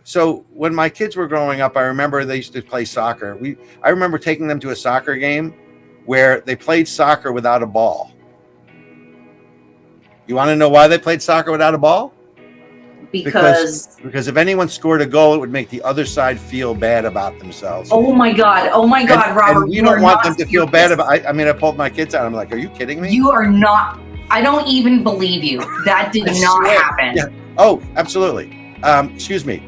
So when my kids were growing up, I remember they used to play soccer. I remember taking them to a soccer game where they played soccer without a ball. You want to know why they played soccer without a ball? Because if anyone scored a goal, it would make the other side feel bad about themselves. Oh my God, Robert! And we don't want them to feel bad about. I mean, I pulled my kids out. I'm like, "Are you kidding me? You are not. I don't even believe you. That did not happen." Yeah. Oh, absolutely. Excuse me.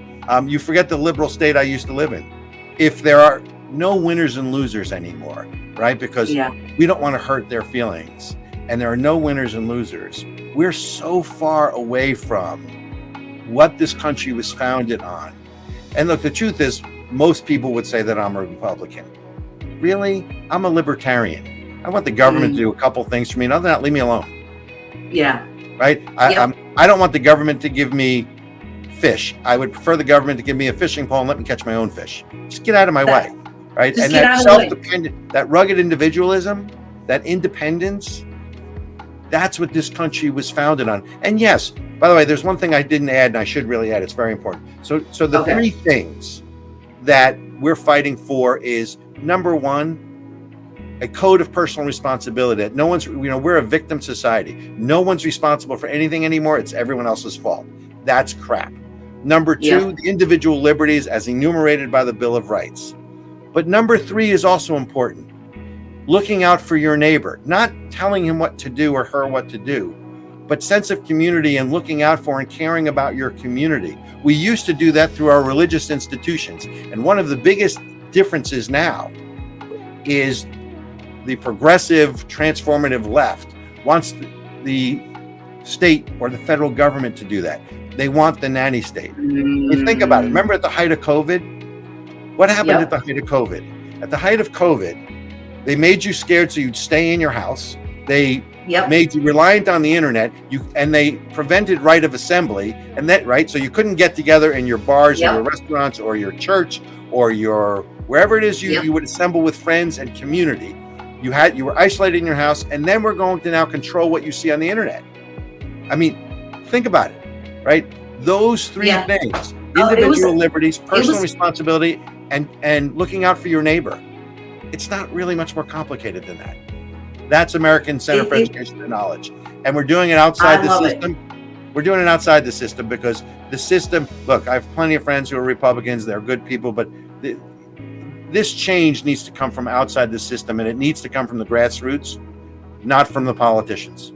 You forget the liberal state I used to live in. If there are no winners and losers anymore, right? Because we don't want to hurt their feelings, and there are no winners and losers. We're so far away from what this country was founded on. And look, the truth is, most people would say that I'm a Republican. Really? I'm a libertarian. I want the government to do a couple things for me, and other than that, leave me alone. Yeah. Right? I don't want the government to give me fish. I would prefer the government to give me a fishing pole and let me catch my own fish. Just get out of my way. Right? And that self-dependent, that rugged individualism, that independence, that's what this country was founded on. And yes, by the way, there's one thing I didn't add, and I should really add. It's very important. So the three things that we're fighting for is, number one, a code of personal responsibility. That no one's, we're a victim society. No one's responsible for anything anymore. It's everyone else's fault. That's crap. Number two, the individual liberties as enumerated by the Bill of Rights. But number three is also important. Looking out for your neighbor, not telling him what to do or her what to do, but sense of community and looking out for and caring about your community. We used to do that through our religious institutions. And one of the biggest differences now is the progressive, transformative left wants the state or the federal government to do that. They want the nanny state. You think about it. Remember at the height of COVID? What happened at the height of COVID? At the height of COVID, they made you scared so you'd stay in your house. They made you reliant on the internet. And they prevented right of assembly, and that so you couldn't get together in your bars or your restaurants or your church or your wherever it is you would assemble with friends and community. You were isolated in your house, and then we're going to now control what you see on the internet. I mean, think about it, right? Those three things: individual liberties, personal responsibility, and looking out for your neighbor. It's not really much more complicated than that. That's American Center for Education and Knowledge. And we're doing it outside the system. We're doing it outside the system because the system, look, I have plenty of friends who are Republicans. They're good people, but this change needs to come from outside the system, and it needs to come from the grassroots, not from the politicians.